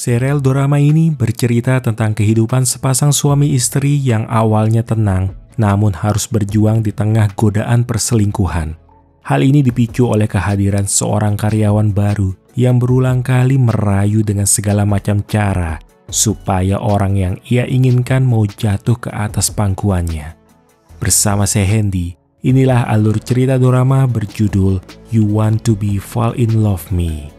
Serial drama ini bercerita tentang kehidupan sepasang suami istri yang awalnya tenang, namun harus berjuang di tengah godaan perselingkuhan. Hal ini dipicu oleh kehadiran seorang karyawan baru yang berulang kali merayu dengan segala macam cara, supaya orang yang ia inginkan mau jatuh ke atas pangkuannya. Bersama saya Hendy, inilah alur cerita drama berjudul You Want to Be Fall in Love Me.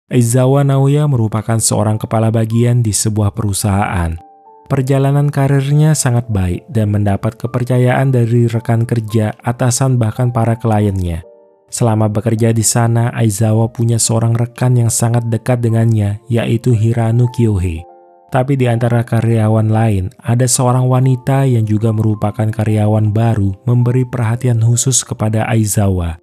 Aizawa Naoya merupakan seorang kepala bagian di sebuah perusahaan. Perjalanan karirnya sangat baik dan mendapat kepercayaan dari rekan kerja, atasan bahkan para kliennya. Selama bekerja di sana, Aizawa punya seorang rekan yang sangat dekat dengannya, yaitu Hirano Kyohei. Tapi di antara karyawan lain, ada seorang wanita yang juga merupakan karyawan baru memberi perhatian khusus kepada Aizawa.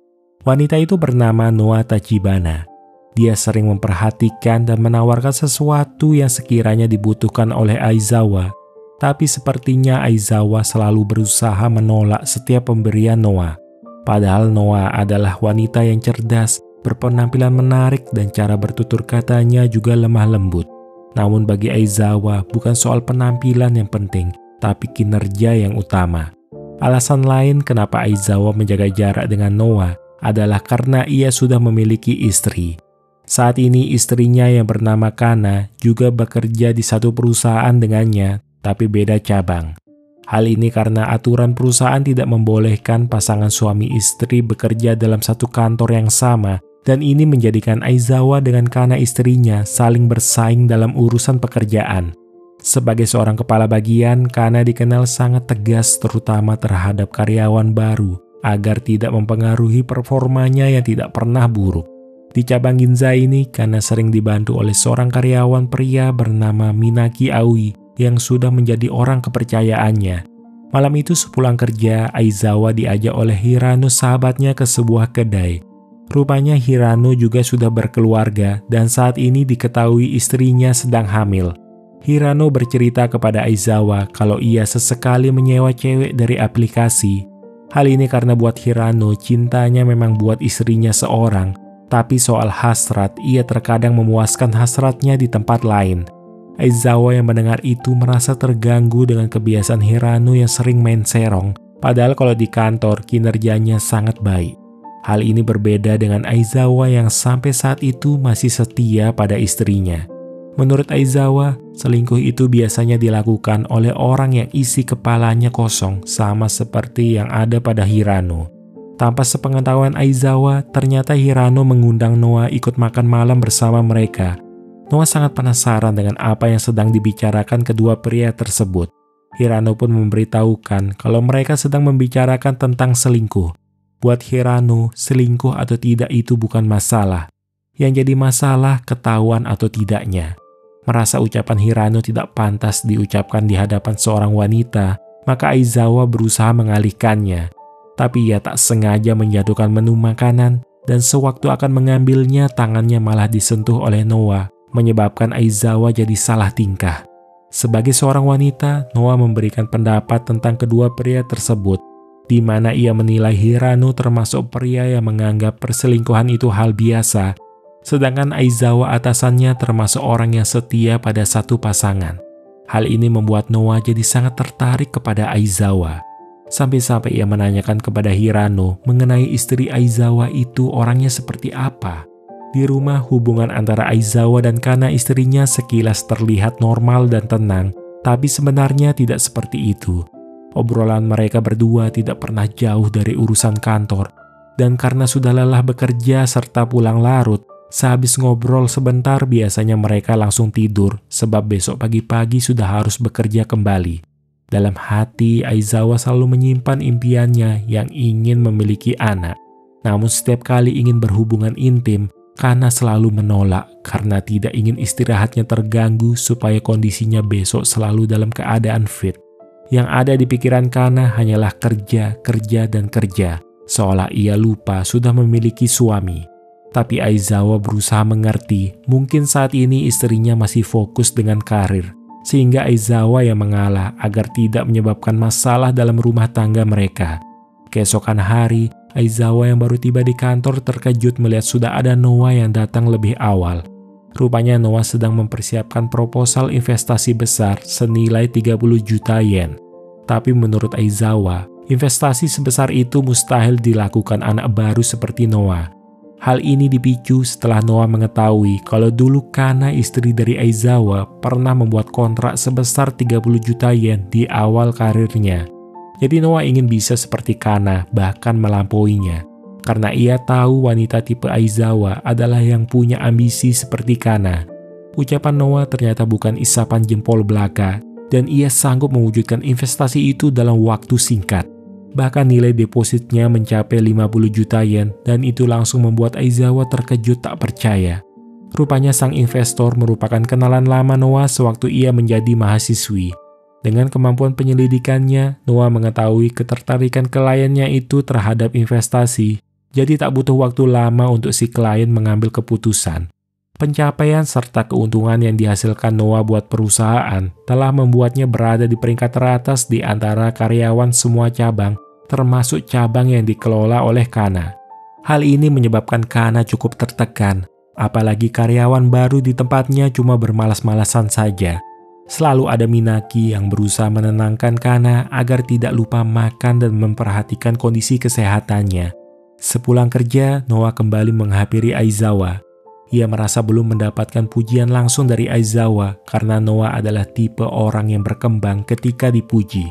Wanita itu bernama Noa Tachibana. Dia sering memperhatikan dan menawarkan sesuatu yang sekiranya dibutuhkan oleh Aizawa. Tapi sepertinya Aizawa selalu berusaha menolak setiap pemberian Noa. Padahal Noa adalah wanita yang cerdas, berpenampilan menarik dan cara bertutur katanya juga lemah lembut. Namun bagi Aizawa bukan soal penampilan yang penting, tapi kinerja yang utama. Alasan lain kenapa Aizawa menjaga jarak dengan Noa adalah karena ia sudah memiliki istri. Saat ini istrinya yang bernama Kana juga bekerja di satu perusahaan dengannya, tapi beda cabang. Hal ini karena aturan perusahaan tidak membolehkan pasangan suami istri bekerja dalam satu kantor yang sama, dan ini menjadikan Aizawa dengan Kana istrinya saling bersaing dalam urusan pekerjaan. Sebagai seorang kepala bagian, Kana dikenal sangat tegas terutama terhadap karyawan baru, agar tidak mempengaruhi performanya yang tidak pernah buruk. Di cabang Ginza ini, Kana sering dibantu oleh seorang karyawan pria bernama Minaki Aoi yang sudah menjadi orang kepercayaannya. Malam itu sepulang kerja, Aizawa diajak oleh Hirano sahabatnya ke sebuah kedai. Rupanya Hirano juga sudah berkeluarga dan saat ini diketahui istrinya sedang hamil. Hirano bercerita kepada Aizawa kalau ia sesekali menyewa cewek dari aplikasi. Hal ini karena buat Hirano cintanya memang buat istrinya seorang. Tapi soal hasrat, ia terkadang memuaskan hasratnya di tempat lain. Aizawa yang mendengar itu merasa terganggu dengan kebiasaan Hirano yang sering main serong, padahal kalau di kantor kinerjanya sangat baik. Hal ini berbeda dengan Aizawa yang sampai saat itu masih setia pada istrinya. Menurut Aizawa, selingkuh itu biasanya dilakukan oleh orang yang isi kepalanya kosong, sama seperti yang ada pada Hirano. Tanpa sepengetahuan Aizawa, ternyata Hirano mengundang Noa ikut makan malam bersama mereka. Noa sangat penasaran dengan apa yang sedang dibicarakan kedua pria tersebut. Hirano pun memberitahukan kalau mereka sedang membicarakan tentang selingkuh. Buat Hirano, selingkuh atau tidak itu bukan masalah. Yang jadi masalah ketahuan atau tidaknya. Merasa ucapan Hirano tidak pantas diucapkan di hadapan seorang wanita, maka Aizawa berusaha mengalihkannya. Tapi ia tak sengaja menjatuhkan menu makanan dan sewaktu akan mengambilnya tangannya malah disentuh oleh Noa, menyebabkan Aizawa jadi salah tingkah. Sebagai seorang wanita, Noa memberikan pendapat tentang kedua pria tersebut, di mana ia menilai Hirano termasuk pria yang menganggap perselingkuhan itu hal biasa, sedangkan Aizawa atasannya termasuk orang yang setia pada satu pasangan. Hal ini membuat Noa jadi sangat tertarik kepada Aizawa. Sampai-sampai ia menanyakan kepada Hirano mengenai istri Aizawa itu orangnya seperti apa. Di rumah, hubungan antara Aizawa dan Kana istrinya sekilas terlihat normal dan tenang, tapi sebenarnya tidak seperti itu. Obrolan mereka berdua tidak pernah jauh dari urusan kantor, dan karena sudah lelah bekerja serta pulang larut, sehabis ngobrol sebentar biasanya mereka langsung tidur, sebab besok pagi-pagi sudah harus bekerja kembali. Dalam hati, Aizawa selalu menyimpan impiannya yang ingin memiliki anak. Namun setiap kali ingin berhubungan intim, Kana selalu menolak karena tidak ingin istirahatnya terganggu supaya kondisinya besok selalu dalam keadaan fit. Yang ada di pikiran Kana hanyalah kerja, kerja, dan kerja, seolah ia lupa sudah memiliki suami. Tapi Aizawa berusaha mengerti, mungkin saat ini istrinya masih fokus dengan karir. sehingga Aizawa yang mengalah agar tidak menyebabkan masalah dalam rumah tangga mereka. Keesokan hari, Aizawa yang baru tiba di kantor terkejut melihat sudah ada Noah yang datang lebih awal. Rupanya Noah sedang mempersiapkan proposal investasi besar senilai 30 juta yen. Tapi menurut Aizawa, investasi sebesar itu mustahil dilakukan anak baru seperti Noah. Hal ini dipicu setelah Noah mengetahui kalau dulu Kana, istri dari Aizawa, pernah membuat kontrak sebesar 30 juta yen di awal karirnya. Jadi Noah ingin bisa seperti Kana, bahkan melampauinya. Karena ia tahu wanita tipe Aizawa adalah yang punya ambisi seperti Kana. Ucapan Noah ternyata bukan isapan jempol belaka, dan ia sanggup mewujudkan investasi itu dalam waktu singkat. Bahkan nilai depositnya mencapai 50 juta yen dan itu langsung membuat Aizawa terkejut tak percaya. Rupanya sang investor merupakan kenalan lama Noah sewaktu ia menjadi mahasiswi. Dengan kemampuan penyelidikannya, Noah mengetahui ketertarikan kliennya itu terhadap investasi, jadi tak butuh waktu lama untuk si klien mengambil keputusan. Pencapaian serta keuntungan yang dihasilkan Noah buat perusahaan telah membuatnya berada di peringkat teratas di antara karyawan semua cabang, termasuk cabang yang dikelola oleh Kana. Hal ini menyebabkan Kana cukup tertekan, apalagi karyawan baru di tempatnya cuma bermalas-malasan saja. Selalu ada Minaki yang berusaha menenangkan Kana agar tidak lupa makan dan memperhatikan kondisi kesehatannya. Sepulang kerja, Noah kembali menghampiri Aizawa. Ia merasa belum mendapatkan pujian langsung dari Aizawa karena Noah adalah tipe orang yang berkembang ketika dipuji.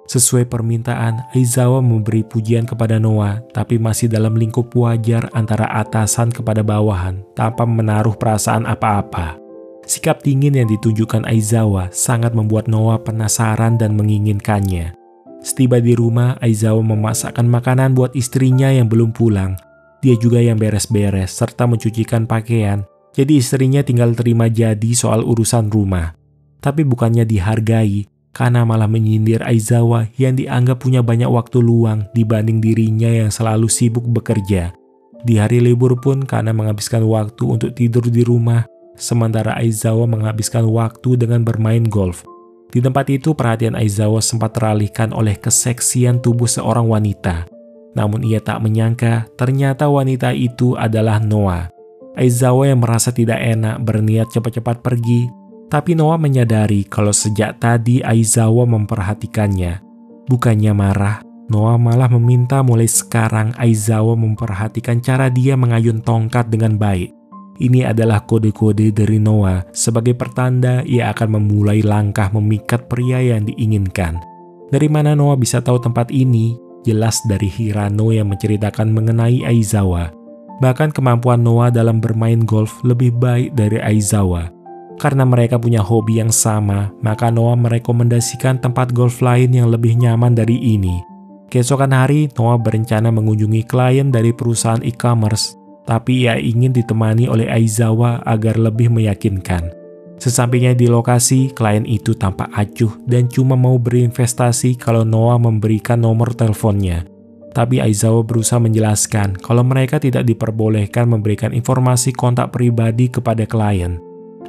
Sesuai permintaan, Aizawa memberi pujian kepada Noah, tapi masih dalam lingkup wajar antara atasan kepada bawahan, tanpa menaruh perasaan apa-apa. Sikap dingin yang ditunjukkan Aizawa sangat membuat Noah penasaran dan menginginkannya. Setiba di rumah, Aizawa memasakkan makanan buat istrinya yang belum pulang. Dia juga yang beres-beres serta mencucikan pakaian, jadi istrinya tinggal terima jadi soal urusan rumah. Tapi bukannya dihargai, Kana malah menyindir Aizawa yang dianggap punya banyak waktu luang dibanding dirinya yang selalu sibuk bekerja. Di hari libur pun Kana menghabiskan waktu untuk tidur di rumah, sementara Aizawa menghabiskan waktu dengan bermain golf. Di tempat itu perhatian Aizawa sempat teralihkan oleh keseksian tubuh seorang wanita. Namun ia tak menyangka ternyata wanita itu adalah Noah. Aizawa yang merasa tidak enak berniat cepat-cepat pergi, tapi Noah menyadari kalau sejak tadi Aizawa memperhatikannya. Bukannya marah, Noah malah meminta mulai sekarang Aizawa memperhatikan cara dia mengayun tongkat dengan baik. Ini adalah kode-kode dari Noah sebagai pertanda ia akan memulai langkah memikat pria yang diinginkan. Dari mana Noah bisa tahu tempat ini? Jelas dari Hirano yang menceritakan mengenai Aizawa. Bahkan kemampuan Noah dalam bermain golf lebih baik dari Aizawa. Karena mereka punya hobi yang sama, maka Noah merekomendasikan tempat golf lain yang lebih nyaman dari ini. Keesokan hari, Noah berencana mengunjungi klien dari perusahaan e-commerce, tapi ia ingin ditemani oleh Aizawa agar lebih meyakinkan. Sesampainya di lokasi, klien itu tampak acuh dan cuma mau berinvestasi kalau Noah memberikan nomor teleponnya. Tapi Aizawa berusaha menjelaskan kalau mereka tidak diperbolehkan memberikan informasi kontak pribadi kepada klien.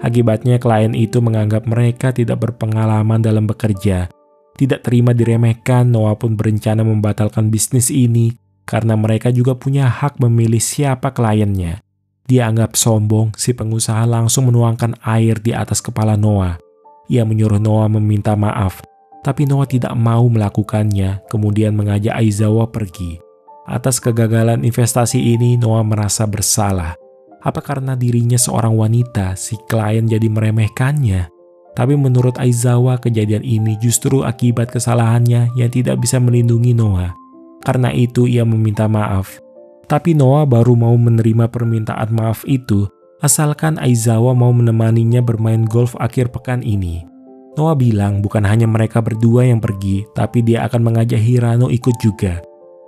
Akibatnya klien itu menganggap mereka tidak berpengalaman dalam bekerja. Tidak terima diremehkan, Noah pun berencana membatalkan bisnis ini karena mereka juga punya hak memilih siapa kliennya. Dia anggap sombong, si pengusaha langsung menuangkan air di atas kepala Noah. Ia menyuruh Noah meminta maaf, tapi Noah tidak mau melakukannya, kemudian mengajak Aizawa pergi. Atas kegagalan investasi ini, Noah merasa bersalah. Apa karena dirinya seorang wanita, si klien jadi meremehkannya? Tapi menurut Aizawa, kejadian ini justru akibat kesalahannya yang tidak bisa melindungi Noah. Karena itu ia meminta maaf. Tapi Noah baru mau menerima permintaan maaf itu, asalkan Aizawa mau menemaninya bermain golf akhir pekan ini. Noah bilang bukan hanya mereka berdua yang pergi, tapi dia akan mengajak Hirano ikut juga.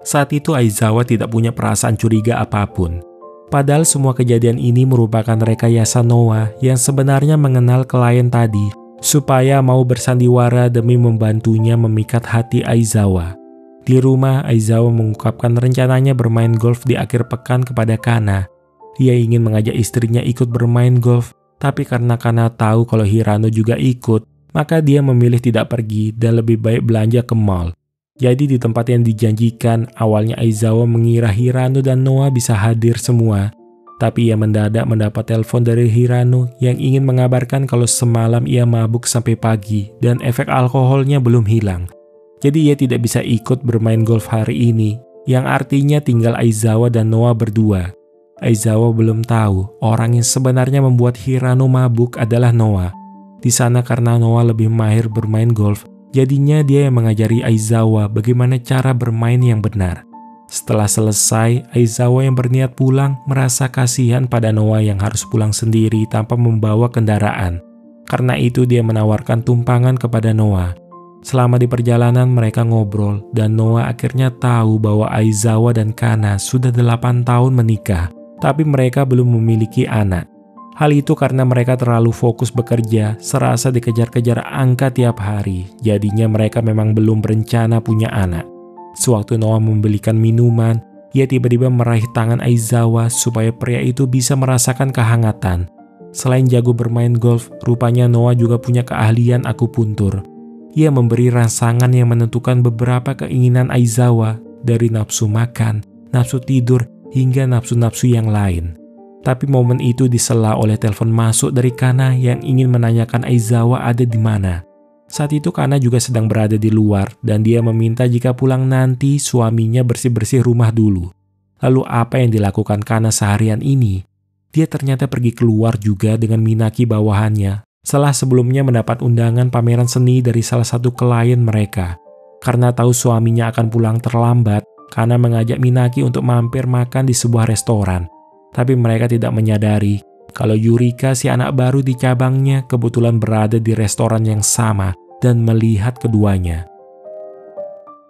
Saat itu Aizawa tidak punya perasaan curiga apapun. Padahal semua kejadian ini merupakan rekayasa Noah yang sebenarnya mengenal klien tadi, supaya mau bersandiwara demi membantunya memikat hati Aizawa. Di rumah, Aizawa mengungkapkan rencananya bermain golf di akhir pekan kepada Kana. Ia ingin mengajak istrinya ikut bermain golf, tapi karena Kana tahu kalau Hirano juga ikut, Maka dia memilih tidak pergi dan lebih baik belanja ke mall. Jadi di tempat yang dijanjikan, awalnya Aizawa mengira Hirano dan Noah bisa hadir semua. Tapi ia mendadak mendapat telepon dari Hirano yang ingin mengabarkan kalau semalam ia mabuk sampai pagi dan efek alkoholnya belum hilang. Jadi ia tidak bisa ikut bermain golf hari ini, yang artinya tinggal Aizawa dan Noah berdua. Aizawa belum tahu orang yang sebenarnya membuat Hirano mabuk adalah Noah. Di sana karena Noah lebih mahir bermain golf, jadinya dia yang mengajari Aizawa bagaimana cara bermain yang benar. Setelah selesai, Aizawa yang berniat pulang merasa kasihan pada Noah yang harus pulang sendiri tanpa membawa kendaraan. Karena itu dia menawarkan tumpangan kepada Noah. Selama di perjalanan mereka ngobrol dan Noah akhirnya tahu bahwa Aizawa dan Kana sudah 8 tahun menikah, tapi mereka belum memiliki anak. Hal itu karena mereka terlalu fokus bekerja, serasa dikejar-kejar angka tiap hari. Jadinya mereka memang belum berencana punya anak. Sewaktu Noah membelikan minuman, ia tiba-tiba meraih tangan Aizawa supaya pria itu bisa merasakan kehangatan. Selain jago bermain golf, rupanya Noah juga punya keahlian akupuntur. Ia memberi rangsangan yang menentukan beberapa keinginan Aizawa, dari nafsu makan, nafsu tidur, hingga nafsu-nafsu yang lain. Tapi momen itu disela oleh telepon masuk dari Kana yang ingin menanyakan Aizawa ada di mana. Saat itu Kana juga sedang berada di luar dan dia meminta jika pulang nanti suaminya bersih-bersih rumah dulu. Lalu apa yang dilakukan Kana seharian ini? Dia ternyata pergi keluar juga dengan Minaki bawahannya setelah sebelumnya mendapat undangan pameran seni dari salah satu klien mereka. Karena tahu suaminya akan pulang terlambat, Kana mengajak Minaki untuk mampir makan di sebuah restoran. Tapi mereka tidak menyadari kalau Yurika si anak baru di cabangnya kebetulan berada di restoran yang sama dan melihat keduanya.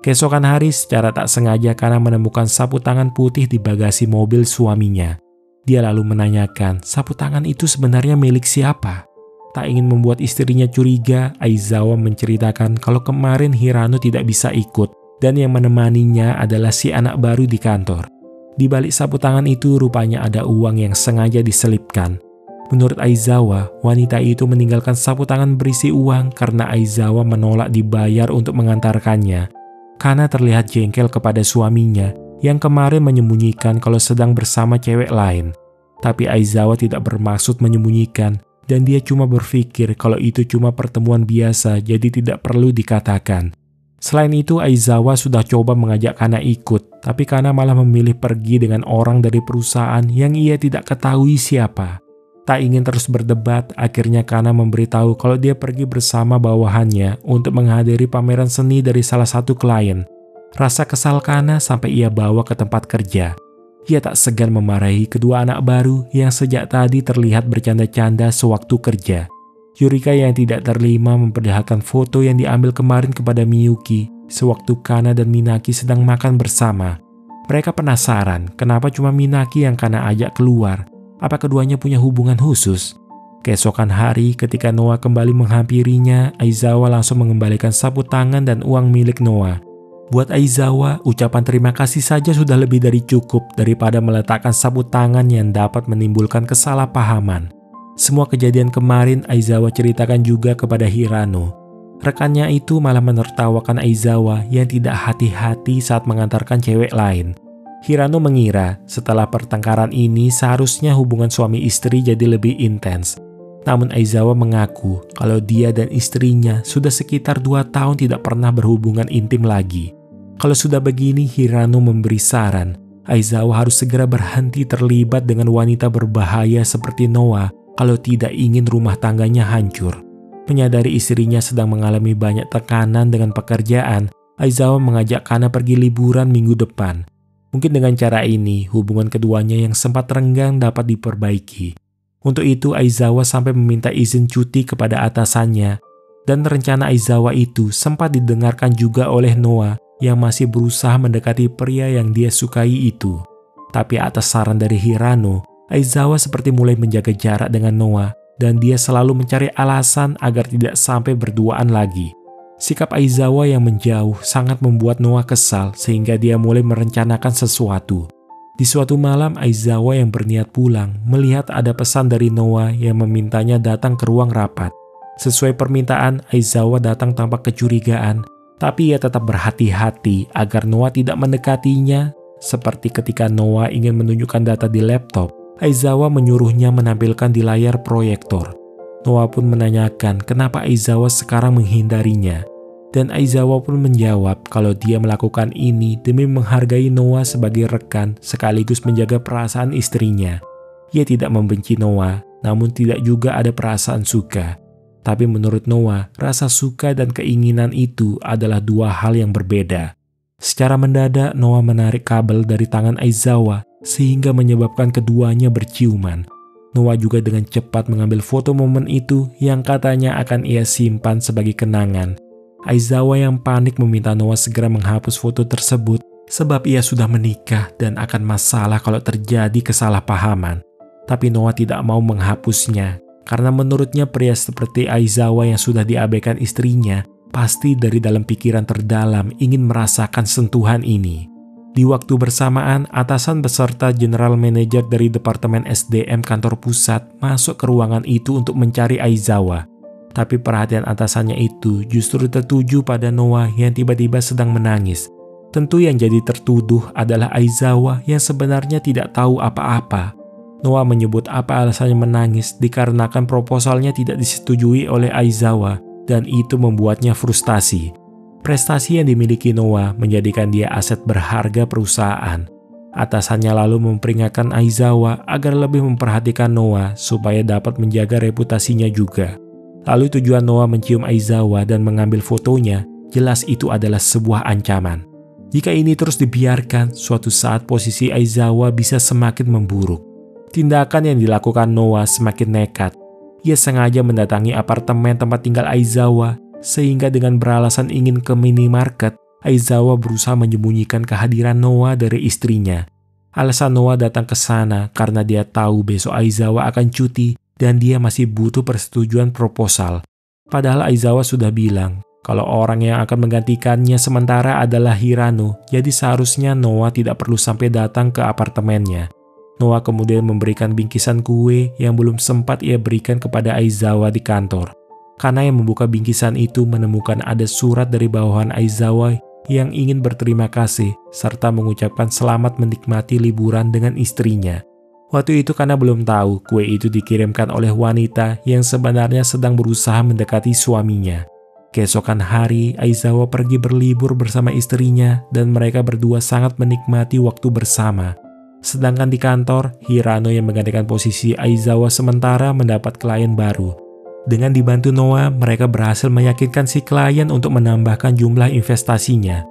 Keesokan hari secara tak sengaja Kana menemukan sapu tangan putih di bagasi mobil suaminya. Dia lalu menanyakan sapu tangan itu sebenarnya milik siapa. Tak ingin membuat istrinya curiga, Aizawa menceritakan kalau kemarin Hirano tidak bisa ikut dan yang menemaninya adalah si anak baru di kantor. Di balik sapu tangan itu rupanya ada uang yang sengaja diselipkan. Menurut Aizawa, wanita itu meninggalkan sapu tangan berisi uang karena Aizawa menolak dibayar untuk mengantarkannya. Kana terlihat jengkel kepada suaminya yang kemarin menyembunyikan kalau sedang bersama cewek lain. Tapi Aizawa tidak bermaksud menyembunyikan dan dia cuma berpikir kalau itu cuma pertemuan biasa jadi tidak perlu dikatakan. Selain itu, Aizawa sudah coba mengajak Kana ikut, tapi Kana malah memilih pergi dengan orang dari perusahaan yang ia tidak ketahui siapa. Tak ingin terus berdebat, akhirnya Kana memberitahu kalau dia pergi bersama bawahannya untuk menghadiri pameran seni dari salah satu klien. Rasa kesal Kana sampai ia bawa ke tempat kerja. Ia tak segan memarahi kedua anak baru yang sejak tadi terlihat bercanda-canda sewaktu kerja. Yurika yang tidak terima memperlihatkan foto yang diambil kemarin kepada Miyuki sewaktu Kana dan Minaki sedang makan bersama. Mereka penasaran kenapa cuma Minaki yang Kana ajak keluar. Apa keduanya punya hubungan khusus? Keesokan hari ketika Noah kembali menghampirinya, Aizawa langsung mengembalikan sapu tangan dan uang milik Noah. Buat Aizawa, ucapan terima kasih saja sudah lebih dari cukup daripada meletakkan sapu tangan yang dapat menimbulkan kesalahpahaman. Semua kejadian kemarin Aizawa ceritakan juga kepada Hirano. Rekannya itu malah menertawakan Aizawa yang tidak hati-hati saat mengantarkan cewek lain. Hirano mengira setelah pertengkaran ini seharusnya hubungan suami istri jadi lebih intens. Namun Aizawa mengaku kalau dia dan istrinya sudah sekitar 2 tahun tidak pernah berhubungan intim lagi. Kalau sudah begini, Hirano memberi saran, Aizawa harus segera berhenti terlibat dengan wanita berbahaya seperti Noah kalau tidak ingin rumah tangganya hancur. Menyadari istrinya sedang mengalami banyak tekanan dengan pekerjaan, Aizawa mengajak Kana pergi liburan minggu depan. Mungkin dengan cara ini, hubungan keduanya yang sempat renggang dapat diperbaiki. Untuk itu, Aizawa sampai meminta izin cuti kepada atasannya, dan rencana Aizawa itu sempat didengarkan juga oleh Noah yang masih berusaha mendekati pria yang dia sukai itu. Tapi atas saran dari Hirano, Aizawa seperti mulai menjaga jarak dengan Noah dan dia selalu mencari alasan agar tidak sampai berduaan lagi. Sikap Aizawa yang menjauh sangat membuat Noah kesal sehingga dia mulai merencanakan sesuatu. Di suatu malam, Aizawa yang berniat pulang melihat ada pesan dari Noah yang memintanya datang ke ruang rapat. Sesuai permintaan, Aizawa datang tanpa kecurigaan, tapi ia tetap berhati-hati agar Noah tidak mendekatinya. Seperti ketika Noah ingin menunjukkan data di laptop, Aizawa menyuruhnya menampilkan di layar proyektor. Noah pun menanyakan kenapa Aizawa sekarang menghindarinya. Dan Aizawa pun menjawab kalau dia melakukan ini demi menghargai Noah sebagai rekan sekaligus menjaga perasaan istrinya. Ia tidak membenci Noah, namun tidak juga ada perasaan suka. Tapi menurut Noah, rasa suka dan keinginan itu adalah dua hal yang berbeda. Secara mendadak, Noah menarik kabel dari tangan Aizawa sehingga menyebabkan keduanya berciuman. Noah juga dengan cepat mengambil foto momen itu yang katanya akan ia simpan sebagai kenangan. Aizawa yang panik meminta Noah segera menghapus foto tersebut sebab ia sudah menikah dan akan masalah kalau terjadi kesalahpahaman. Tapi Noah tidak mau menghapusnya karena menurutnya pria seperti Aizawa yang sudah diabaikan istrinya pasti dari dalam pikiran terdalam ingin merasakan sentuhan ini. Di waktu bersamaan, atasan beserta general manager dari Departemen SDM kantor pusat masuk ke ruangan itu untuk mencari Aizawa. Tapi perhatian atasannya itu justru tertuju pada Noah yang tiba-tiba sedang menangis. Tentu yang jadi tertuduh adalah Aizawa yang sebenarnya tidak tahu apa-apa. Noah menyebut apa alasannya menangis dikarenakan proposalnya tidak disetujui oleh Aizawa dan itu membuatnya frustasi. Prestasi yang dimiliki Noah menjadikan dia aset berharga perusahaan. Atasannya lalu memperingatkan Aizawa agar lebih memperhatikan Noah supaya dapat menjaga reputasinya juga. Lalu tujuan Noah mencium Aizawa dan mengambil fotonya, jelas itu adalah sebuah ancaman. Jika ini terus dibiarkan, suatu saat posisi Aizawa bisa semakin memburuk. Tindakan yang dilakukan Noah semakin nekat. Ia sengaja mendatangi apartemen tempat tinggal Aizawa, sehingga dengan beralasan ingin ke minimarket, Aizawa berusaha menyembunyikan kehadiran Noah dari istrinya. Alasan Noah datang ke sana karena dia tahu besok Aizawa akan cuti dan dia masih butuh persetujuan proposal. Padahal Aizawa sudah bilang kalau orang yang akan menggantikannya sementara adalah Hirano, jadi seharusnya Noah tidak perlu sampai datang ke apartemennya. Noah kemudian memberikan bingkisan kue yang belum sempat ia berikan kepada Aizawa di kantor. Karena yang membuka bingkisan itu menemukan ada surat dari bawahan Aizawa yang ingin berterima kasih serta mengucapkan selamat menikmati liburan dengan istrinya. Waktu itu Kana belum tahu kue itu dikirimkan oleh wanita yang sebenarnya sedang berusaha mendekati suaminya. Keesokan hari, Aizawa pergi berlibur bersama istrinya dan mereka berdua sangat menikmati waktu bersama. Sedangkan di kantor, Hirano yang menggantikan posisi Aizawa sementara mendapat klien baru. Dengan dibantu Noah, mereka berhasil meyakinkan si klien untuk menambahkan jumlah investasinya.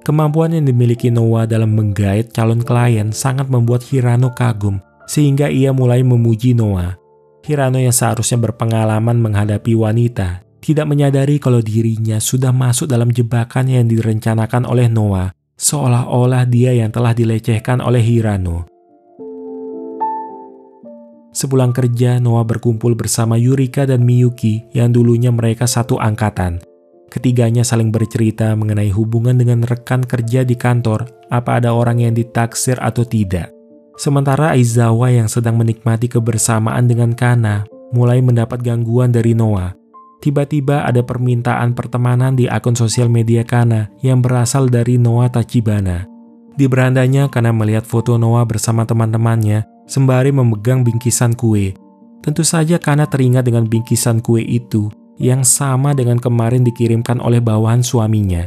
Kemampuan yang dimiliki Noah dalam menggait calon klien sangat membuat Hirano kagum, sehingga ia mulai memuji Noah. Hirano yang seharusnya berpengalaman menghadapi wanita, tidak menyadari kalau dirinya sudah masuk dalam jebakan yang direncanakan oleh Noah, seolah-olah dia yang telah dilecehkan oleh Hirano. Sepulang kerja, Noah berkumpul bersama Yurika dan Miyuki yang dulunya mereka satu angkatan. Ketiganya saling bercerita mengenai hubungan dengan rekan kerja di kantor, apa ada orang yang ditaksir atau tidak. Sementara Aizawa yang sedang menikmati kebersamaan dengan Kana, mulai mendapat gangguan dari Noah. Tiba-tiba ada permintaan pertemanan di akun sosial media Kana yang berasal dari Noah Tachibana. Di berandanya, Kana melihat foto Noah bersama teman-temannya, sembari memegang bingkisan kue. Tentu saja Kana teringat dengan bingkisan kue itu yang sama dengan kemarin dikirimkan oleh bawahan suaminya.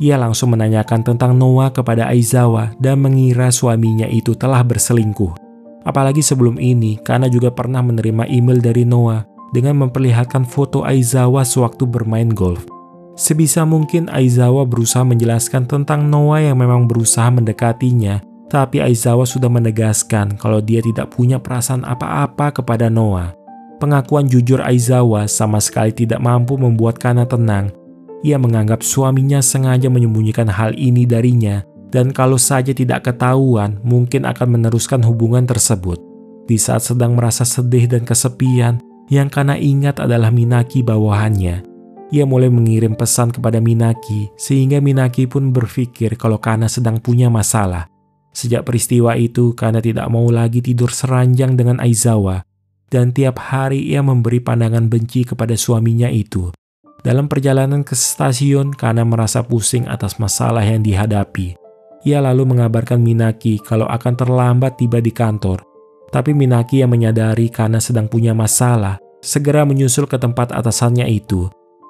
Ia langsung menanyakan tentang Noah kepada Aizawa dan mengira suaminya itu telah berselingkuh. Apalagi sebelum ini, Kana juga pernah menerima email dari Noah dengan memperlihatkan foto Aizawa sewaktu bermain golf. Sebisa mungkin Aizawa berusaha menjelaskan tentang Noah yang memang berusaha mendekatinya, tapi Aizawa sudah menegaskan kalau dia tidak punya perasaan apa-apa kepada Noah. Pengakuan jujur Aizawa sama sekali tidak mampu membuat Kana tenang. Ia menganggap suaminya sengaja menyembunyikan hal ini darinya, dan kalau saja tidak ketahuan, mungkin akan meneruskan hubungan tersebut. Di saat sedang merasa sedih dan kesepian, yang Kana ingat adalah Minaki bawahannya. Ia mulai mengirim pesan kepada Minaki, sehingga Minaki pun berpikir kalau Kana sedang punya masalah. Sejak peristiwa itu, Kana tidak mau lagi tidur seranjang dengan Aizawa. dan tiap hari ia memberi pandangan benci kepada suaminya itu. Dalam perjalanan ke stasiun, Kana merasa pusing atas masalah yang dihadapi. Ia lalu mengabarkan Minaki kalau akan terlambat tiba di kantor. Tapi Minaki yang menyadari Kana sedang punya masalah, segera menyusul ke tempat atasannya itu.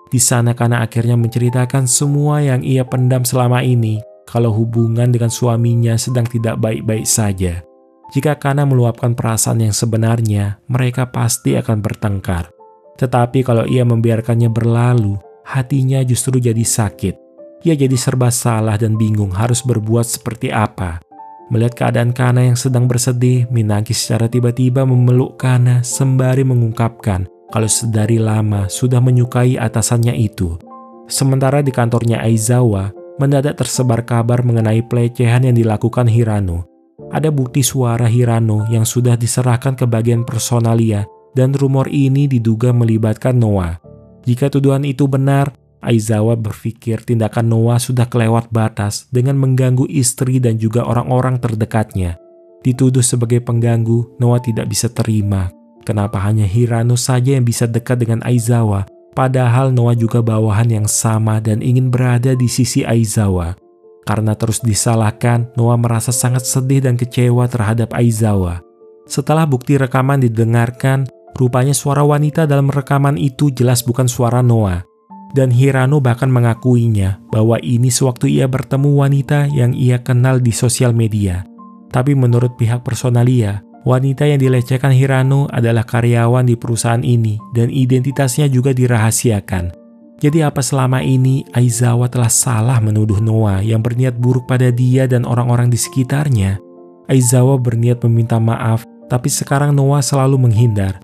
Di sana Kana akhirnya menceritakan semua yang ia pendam selama ini, kalau hubungan dengan suaminya sedang tidak baik-baik saja. Jika Kana meluapkan perasaan yang sebenarnya, mereka pasti akan bertengkar. Tetapi kalau ia membiarkannya berlalu, hatinya justru jadi sakit. Ia jadi serba salah dan bingung harus berbuat seperti apa. Melihat keadaan Kana yang sedang bersedih, Minaki secara tiba-tiba memeluk Kana sembari mengungkapkan kalau sedari lama sudah menyukai atasannya itu. Sementara di kantornya Aizawa, mendadak tersebar kabar mengenai pelecehan yang dilakukan Hirano. Ada bukti suara Hirano yang sudah diserahkan ke bagian personalia dan rumor ini diduga melibatkan Noah. Jika tuduhan itu benar, Aizawa berpikir tindakan Noah sudah kelewat batas dengan mengganggu istri dan juga orang-orang terdekatnya. Dituduh sebagai pengganggu, Noah tidak bisa terima. Kenapa hanya Hirano saja yang bisa dekat dengan Aizawa, padahal Noah juga bawahan yang sama dan ingin berada di sisi Aizawa. Karena terus disalahkan, Noah merasa sangat sedih dan kecewa terhadap Aizawa. Setelah bukti rekaman didengarkan, rupanya suara wanita dalam rekaman itu jelas bukan suara Noah. Dan Hirano bahkan mengakuinya bahwa ini sewaktu ia bertemu wanita yang ia kenal di sosial media. Tapi menurut pihak personalia, wanita yang dilecehkan Hirano adalah karyawan di perusahaan ini dan identitasnya juga dirahasiakan. Jadi apa selama ini Aizawa telah salah menuduh Noah yang berniat buruk pada dia dan orang-orang di sekitarnya? Aizawa berniat meminta maaf, tapi sekarang Noah selalu menghindar.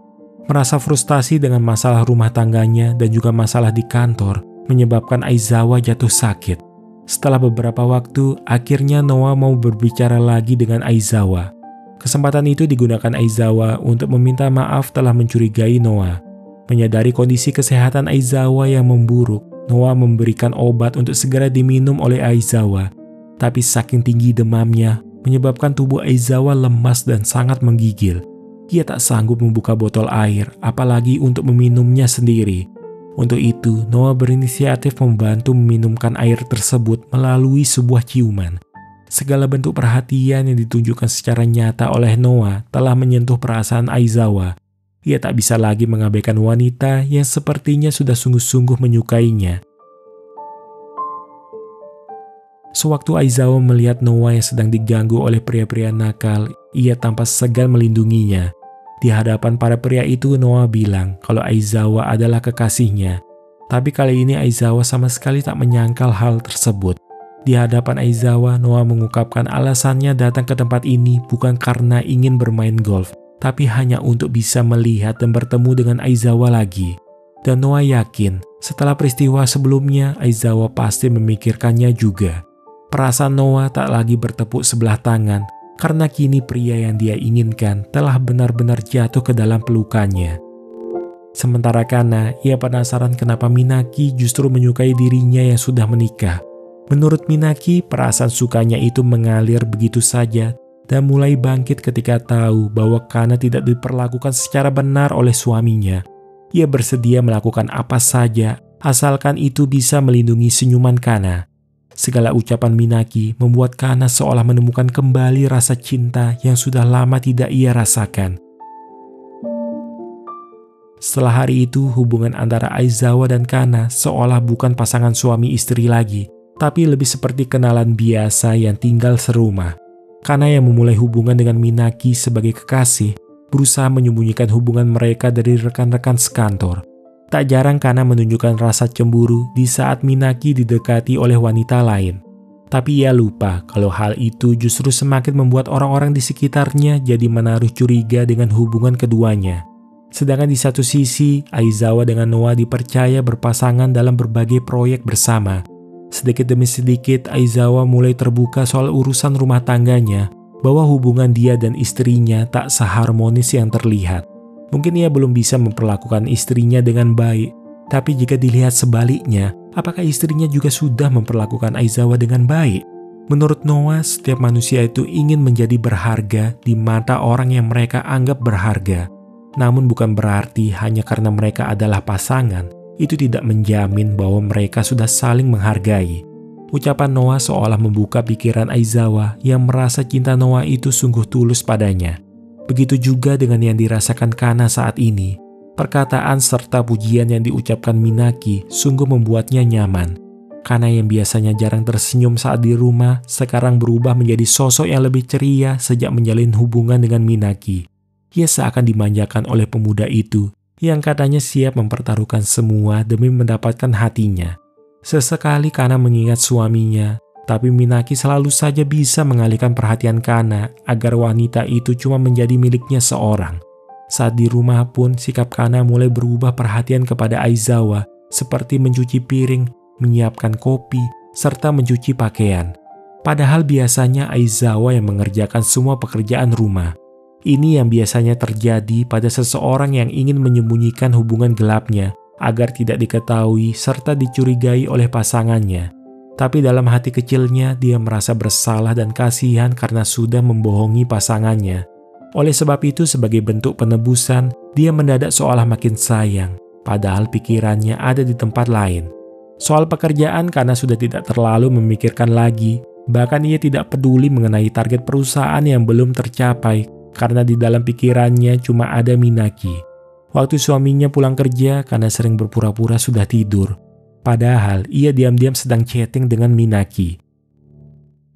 Merasa frustasi dengan masalah rumah tangganya dan juga masalah di kantor, menyebabkan Aizawa jatuh sakit. Setelah beberapa waktu, akhirnya Noah mau berbicara lagi dengan Aizawa. Kesempatan itu digunakan Aizawa untuk meminta maaf telah mencurigai Noah. Menyadari kondisi kesehatan Aizawa yang memburuk, Noah memberikan obat untuk segera diminum oleh Aizawa. Tapi saking tinggi demamnya, menyebabkan tubuh Aizawa lemas dan sangat menggigil. Ia tak sanggup membuka botol air, apalagi untuk meminumnya sendiri. Untuk itu, Noah berinisiatif membantu meminumkan air tersebut melalui sebuah ciuman. Segala bentuk perhatian yang ditunjukkan secara nyata oleh Noah telah menyentuh perasaan Aizawa. Ia tak bisa lagi mengabaikan wanita yang sepertinya sudah sungguh-sungguh menyukainya. Sewaktu Aizawa melihat Noah yang sedang diganggu oleh pria-pria nakal, ia tanpa segan melindunginya. Di hadapan para pria itu, Noah bilang kalau Aizawa adalah kekasihnya. Tapi kali ini Aizawa sama sekali tak menyangkal hal tersebut. Di hadapan Aizawa, Noah mengungkapkan alasannya datang ke tempat ini bukan karena ingin bermain golf, tapi hanya untuk bisa melihat dan bertemu dengan Aizawa lagi. Dan Noah yakin, setelah peristiwa sebelumnya, Aizawa pasti memikirkannya juga. Perasaan Noah tak lagi bertepuk sebelah tangan, karena kini pria yang dia inginkan telah benar-benar jatuh ke dalam pelukannya. Sementara Kana, ia penasaran kenapa Minaki justru menyukai dirinya yang sudah menikah. Menurut Minaki, perasaan sukanya itu mengalir begitu saja dan mulai bangkit ketika tahu bahwa Kana tidak diperlakukan secara benar oleh suaminya. Ia bersedia melakukan apa saja, asalkan itu bisa melindungi senyuman Kana. Segala ucapan Minaki membuat Kana seolah menemukan kembali rasa cinta yang sudah lama tidak ia rasakan. Setelah hari itu, hubungan antara Aizawa dan Kana seolah bukan pasangan suami istri lagi, tapi lebih seperti kenalan biasa yang tinggal serumah. Kana yang memulai hubungan dengan Minaki sebagai kekasih, berusaha menyembunyikan hubungan mereka dari rekan-rekan sekantor. Tak jarang Kana menunjukkan rasa cemburu di saat Minaki didekati oleh wanita lain. Tapi ia lupa kalau hal itu justru semakin membuat orang-orang di sekitarnya jadi menaruh curiga dengan hubungan keduanya. Sedangkan di satu sisi, Aizawa dengan Noah dipercaya berpasangan dalam berbagai proyek bersama. Sedikit demi sedikit, Aizawa mulai terbuka soal urusan rumah tangganya, bahwa hubungan dia dan istrinya tak seharmonis yang terlihat. Mungkin ia belum bisa memperlakukan istrinya dengan baik, tapi jika dilihat sebaliknya, apakah istrinya juga sudah memperlakukan Aizawa dengan baik? Menurut Noah, setiap manusia itu ingin menjadi berharga di mata orang yang mereka anggap berharga. Namun bukan berarti hanya karena mereka adalah pasangan, itu tidak menjamin bahwa mereka sudah saling menghargai. Ucapan Noah seolah membuka pikiran Aizawa yang merasa cinta Noah itu sungguh tulus padanya. Begitu juga dengan yang dirasakan Kana saat ini. Perkataan serta pujian yang diucapkan Minaki sungguh membuatnya nyaman. Kana yang biasanya jarang tersenyum saat di rumah, sekarang berubah menjadi sosok yang lebih ceria sejak menjalin hubungan dengan Minaki. Ia seakan dimanjakan oleh pemuda itu, yang katanya siap mempertaruhkan semua demi mendapatkan hatinya. Sesekali Kana mengingat suaminya, tapi Minaki selalu saja bisa mengalihkan perhatian Kana agar wanita itu cuma menjadi miliknya seorang. Saat di rumah pun, sikap Kana mulai berubah perhatian kepada Aizawa, seperti mencuci piring, menyiapkan kopi, serta mencuci pakaian. Padahal biasanya Aizawa yang mengerjakan semua pekerjaan rumah. Ini yang biasanya terjadi pada seseorang yang ingin menyembunyikan hubungan gelapnya agar tidak diketahui serta dicurigai oleh pasangannya. Tapi dalam hati kecilnya dia merasa bersalah dan kasihan karena sudah membohongi pasangannya. Oleh sebab itu, sebagai bentuk penebusan, dia mendadak seolah makin sayang, padahal pikirannya ada di tempat lain. Soal pekerjaan karena sudah tidak terlalu memikirkan lagi, bahkan ia tidak peduli mengenai target perusahaan yang belum tercapai karena di dalam pikirannya cuma ada Minaki. Waktu suaminya pulang kerja karena sering berpura-pura sudah tidur, padahal ia diam-diam sedang chatting dengan Minaki.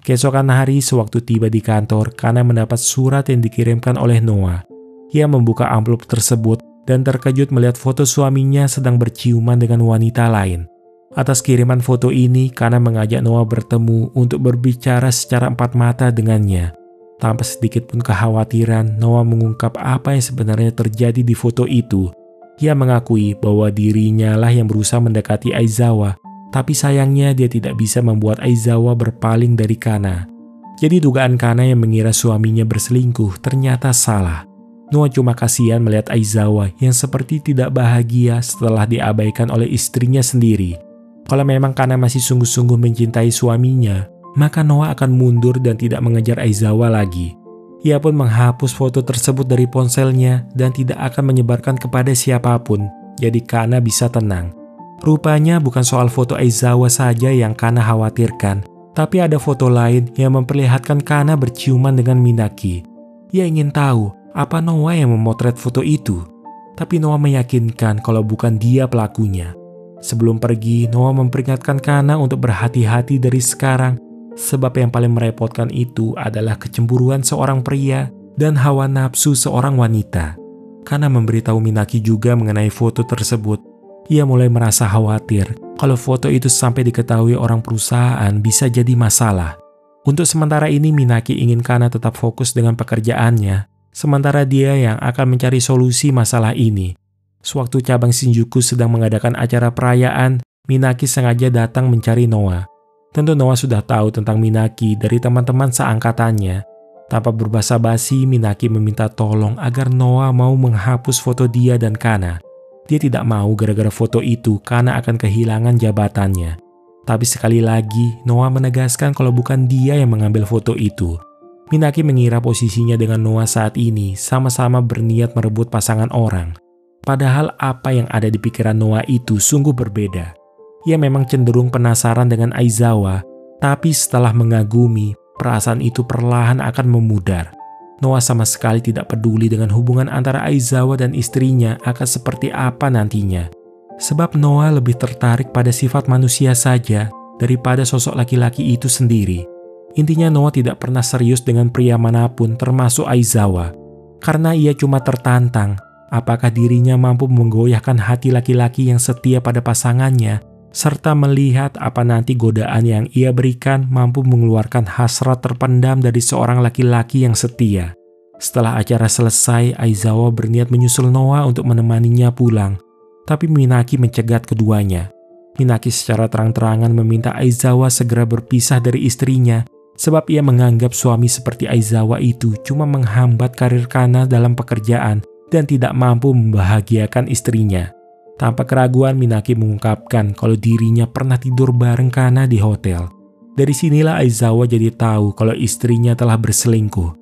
Keesokan hari, sewaktu tiba di kantor, Kana mendapat surat yang dikirimkan oleh Noah. Ia membuka amplop tersebut dan terkejut melihat foto suaminya sedang berciuman dengan wanita lain. Atas kiriman foto ini, Kana mengajak Noah bertemu untuk berbicara secara empat mata dengannya. Tanpa sedikit pun kekhawatiran, Noah mengungkap apa yang sebenarnya terjadi di foto itu. Ia mengakui bahwa dirinya lah yang berusaha mendekati Aizawa, tapi sayangnya dia tidak bisa membuat Aizawa berpaling dari Kana. Jadi dugaan Kana yang mengira suaminya berselingkuh ternyata salah. Noah cuma kasihan melihat Aizawa yang seperti tidak bahagia setelah diabaikan oleh istrinya sendiri. Kalau memang Kana masih sungguh-sungguh mencintai suaminya, maka Noah akan mundur dan tidak mengejar Aizawa lagi. Ia pun menghapus foto tersebut dari ponselnya dan tidak akan menyebarkan kepada siapapun, jadi Kana bisa tenang. Rupanya bukan soal foto Aizawa saja yang Kana khawatirkan, tapi ada foto lain yang memperlihatkan Kana berciuman dengan Minaki. Ia ingin tahu apa Noah yang memotret foto itu, tapi Noah meyakinkan kalau bukan dia pelakunya. Sebelum pergi, Noah memperingatkan Kana untuk berhati-hati dari sekarang, sebab yang paling merepotkan itu adalah kecemburuan seorang pria dan hawa nafsu seorang wanita. Kana memberitahu Minaki juga mengenai foto tersebut. Ia mulai merasa khawatir kalau foto itu sampai diketahui orang perusahaan bisa jadi masalah. Untuk sementara ini Minaki ingin Kana tetap fokus dengan pekerjaannya, sementara dia yang akan mencari solusi masalah ini. Sewaktu cabang Shinjuku sedang mengadakan acara perayaan, Minaki sengaja datang mencari Noah. Tentu Noah sudah tahu tentang Minaki dari teman-teman seangkatannya. Tanpa berbasa-basi, Minaki meminta tolong agar Noah mau menghapus foto dia dan Kana. Dia tidak mau gara-gara foto itu Kana akan kehilangan jabatannya. Tapi sekali lagi, Noah menegaskan kalau bukan dia yang mengambil foto itu. Minaki mengira posisinya dengan Noah saat ini sama-sama berniat merebut pasangan orang. Padahal apa yang ada di pikiran Noah itu sungguh berbeda. Ia memang cenderung penasaran dengan Aizawa, tapi setelah mengagumi, perasaan itu perlahan akan memudar. Noah sama sekali tidak peduli dengan hubungan antara Aizawa dan istrinya akan seperti apa nantinya. Sebab Noah lebih tertarik pada sifat manusia saja daripada sosok laki-laki itu sendiri. Intinya Noah tidak pernah serius dengan pria manapun termasuk Aizawa. Karena ia cuma tertantang, apakah dirinya mampu menggoyahkan hati laki-laki yang setia pada pasangannya, serta melihat apa nanti godaan yang ia berikan mampu mengeluarkan hasrat terpendam dari seorang laki-laki yang setia. Setelah acara selesai, Aizawa berniat menyusul Noah untuk menemaninya pulang, tapi Minaki mencegat keduanya. Minaki secara terang-terangan meminta Aizawa segera berpisah dari istrinya, sebab ia menganggap suami seperti Aizawa itu cuma menghambat karir Kana dalam pekerjaan dan tidak mampu membahagiakan istrinya. Tanpa keraguan, Minaki mengungkapkan kalau dirinya pernah tidur bareng Kana di hotel. Dari sinilah Aizawa jadi tahu kalau istrinya telah berselingkuh.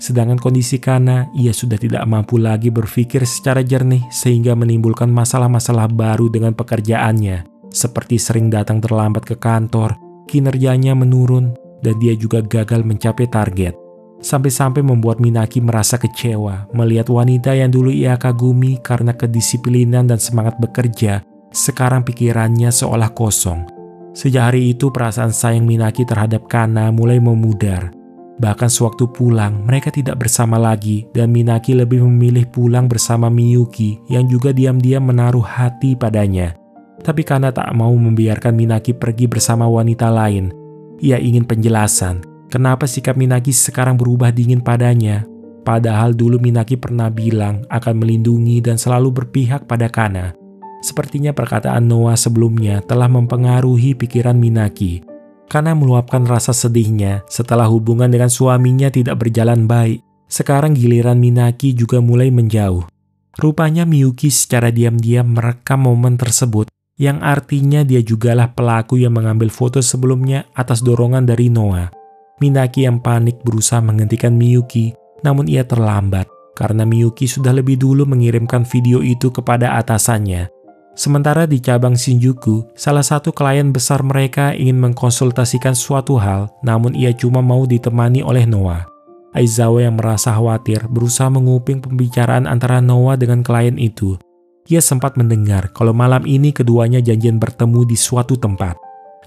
Sedangkan kondisi Kana, ia sudah tidak mampu lagi berpikir secara jernih sehingga menimbulkan masalah-masalah baru dengan pekerjaannya, seperti sering datang terlambat ke kantor, kinerjanya menurun, dan dia juga gagal mencapai target. Sampai-sampai membuat Minaki merasa kecewa melihat wanita yang dulu ia kagumi karena kedisiplinan dan semangat bekerja, sekarang pikirannya seolah kosong. Sejak hari itu perasaan sayang Minaki terhadap Kana mulai memudar. Bahkan sewaktu pulang, mereka tidak bersama lagi dan Minaki lebih memilih pulang bersama Miyuki yang juga diam-diam menaruh hati padanya. Tapi Kana tak mau membiarkan Minaki pergi bersama wanita lain. Ia ingin penjelasan. Kenapa sikap Minaki sekarang berubah dingin padanya? Padahal dulu Minaki pernah bilang akan melindungi dan selalu berpihak pada Kana. Sepertinya perkataan Noah sebelumnya telah mempengaruhi pikiran Minaki. Kana meluapkan rasa sedihnya setelah hubungan dengan suaminya tidak berjalan baik. Sekarang giliran Minaki juga mulai menjauh. Rupanya Miyuki secara diam-diam merekam momen tersebut, yang artinya dia jugalah pelaku yang mengambil foto sebelumnya atas dorongan dari Noah. Minaki yang panik berusaha menghentikan Miyuki, namun ia terlambat karena Miyuki sudah lebih dulu mengirimkan video itu kepada atasannya. Sementara di cabang Shinjuku, salah satu klien besar mereka ingin mengkonsultasikan suatu hal, namun ia cuma mau ditemani oleh Noah. Aizawa yang merasa khawatir berusaha menguping pembicaraan antara Noah dengan klien itu. Ia sempat mendengar kalau malam ini keduanya janjian bertemu di suatu tempat.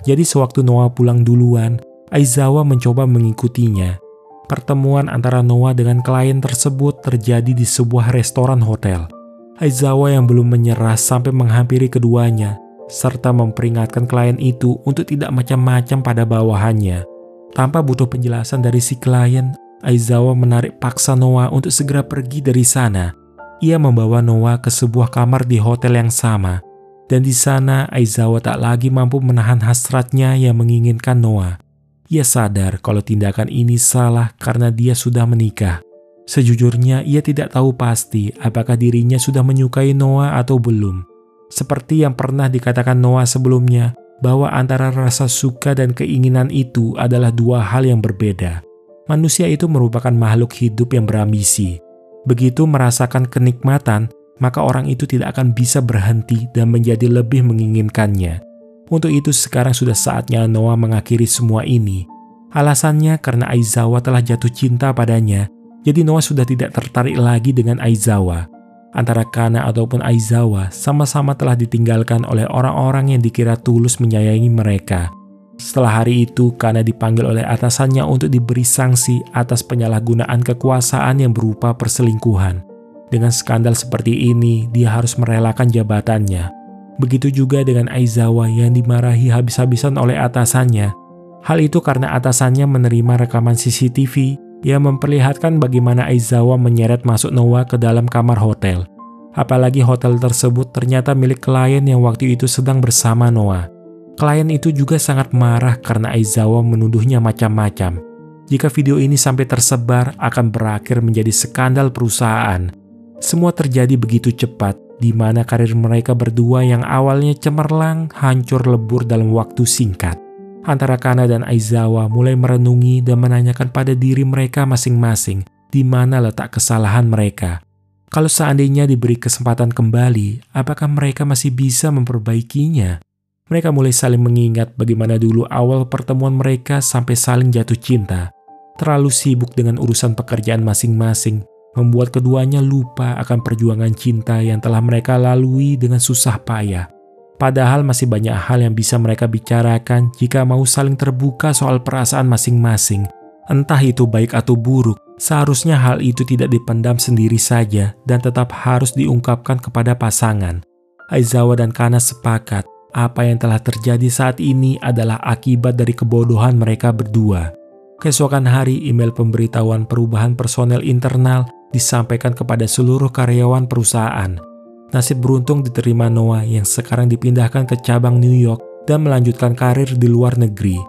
Jadi sewaktu Noah pulang duluan, Aizawa mencoba mengikutinya. Pertemuan antara Noah dengan klien tersebut terjadi di sebuah restoran hotel. Aizawa yang belum menyerah sampai menghampiri keduanya, serta memperingatkan klien itu untuk tidak macam-macam pada bawahannya. Tanpa butuh penjelasan dari si klien, Aizawa menarik paksa Noah untuk segera pergi dari sana. Ia membawa Noah ke sebuah kamar di hotel yang sama. Dan di sana Aizawa tak lagi mampu menahan hasratnya yang menginginkan Noah. Ia sadar kalau tindakan ini salah karena dia sudah menikah. Sejujurnya ia tidak tahu pasti apakah dirinya sudah menyukai Noah atau belum. Seperti yang pernah dikatakan Noah sebelumnya, bahwa antara rasa suka dan keinginan itu adalah dua hal yang berbeda. Manusia itu merupakan makhluk hidup yang berambisi. Begitu merasakan kenikmatan, maka orang itu tidak akan bisa berhenti dan menjadi lebih menginginkannya. Untuk itu sekarang sudah saatnya Noah mengakhiri semua ini. Alasannya karena Aizawa telah jatuh cinta padanya, jadi Noah sudah tidak tertarik lagi dengan Aizawa. Antara Kana ataupun Aizawa sama-sama telah ditinggalkan oleh orang-orang yang dikira tulus menyayangi mereka. Setelah hari itu, Kana dipanggil oleh atasannya untuk diberi sanksi atas penyalahgunaan kekuasaan yang berupa perselingkuhan. Dengan skandal seperti ini, dia harus merelakan jabatannya. Begitu juga dengan Aizawa yang dimarahi habis-habisan oleh atasannya. Hal itu karena atasannya menerima rekaman CCTV yang memperlihatkan bagaimana Aizawa menyeret masuk Noah ke dalam kamar hotel. Apalagi hotel tersebut ternyata milik klien yang waktu itu sedang bersama Noah. Klien itu juga sangat marah karena Aizawa menuduhnya macam-macam. Jika video ini sampai tersebar, akan berakhir menjadi skandal perusahaan. Semua terjadi begitu cepat, di mana karir mereka berdua yang awalnya cemerlang hancur lebur dalam waktu singkat. Antara Kana dan Aizawa mulai merenungi dan menanyakan pada diri mereka masing-masing di mana letak kesalahan mereka. Kalau seandainya diberi kesempatan kembali, apakah mereka masih bisa memperbaikinya? Mereka mulai saling mengingat bagaimana dulu awal pertemuan mereka sampai saling jatuh cinta. Terlalu sibuk dengan urusan pekerjaan masing-masing, membuat keduanya lupa akan perjuangan cinta yang telah mereka lalui dengan susah payah. Padahal masih banyak hal yang bisa mereka bicarakan jika mau saling terbuka soal perasaan masing-masing. Entah itu baik atau buruk, seharusnya hal itu tidak dipendam sendiri saja dan tetap harus diungkapkan kepada pasangan. Aizawa dan Kana sepakat, apa yang telah terjadi saat ini adalah akibat dari kebodohan mereka berdua. Keesokan hari, email pemberitahuan perubahan personel internal disampaikan kepada seluruh karyawan perusahaan. Nasib beruntung diterima Noah yang sekarang dipindahkan ke cabang New York dan melanjutkan karir di luar negeri.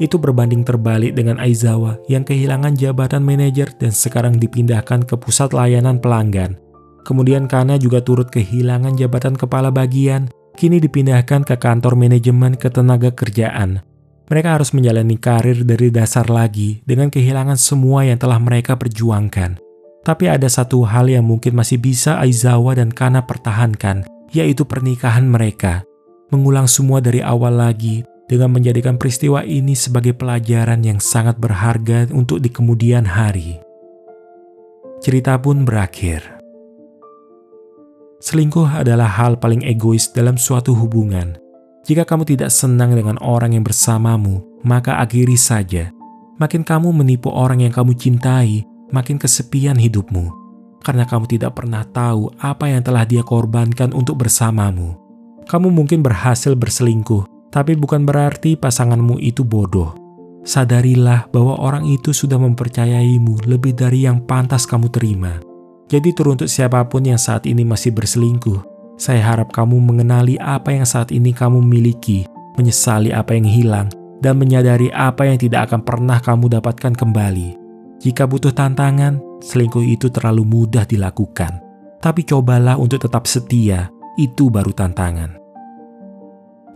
Itu berbanding terbalik dengan Aizawa yang kehilangan jabatan manajer dan sekarang dipindahkan ke pusat layanan pelanggan. Kemudian Kana juga turut kehilangan jabatan kepala bagian, kini dipindahkan ke kantor manajemen ketenaga kerjaan. Mereka harus menjalani karir dari dasar lagi dengan kehilangan semua yang telah mereka perjuangkan. Tapi ada satu hal yang mungkin masih bisa Aizawa dan Kana pertahankan, yaitu pernikahan mereka. Mengulang semua dari awal lagi dengan menjadikan peristiwa ini sebagai pelajaran yang sangat berharga untuk di kemudian hari. Cerita pun berakhir. Selingkuh adalah hal paling egois dalam suatu hubungan. Jika kamu tidak senang dengan orang yang bersamamu, maka akhiri saja. Makin kamu menipu orang yang kamu cintai, makin kesepian hidupmu. Karena kamu tidak pernah tahu apa yang telah dia korbankan untuk bersamamu. Kamu mungkin berhasil berselingkuh, tapi bukan berarti pasanganmu itu bodoh. Sadarilah bahwa orang itu sudah mempercayaimu lebih dari yang pantas kamu terima. Jadi teruntuk siapapun yang saat ini masih berselingkuh, saya harap kamu mengenali apa yang saat ini kamu miliki, menyesali apa yang hilang, dan menyadari apa yang tidak akan pernah kamu dapatkan kembali. Jika butuh tantangan, selingkuh itu terlalu mudah dilakukan. Tapi cobalah untuk tetap setia, itu baru tantangan.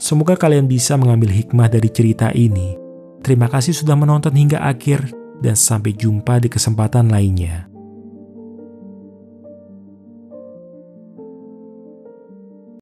Semoga kalian bisa mengambil hikmah dari cerita ini. Terima kasih sudah menonton hingga akhir, dan sampai jumpa di kesempatan lainnya.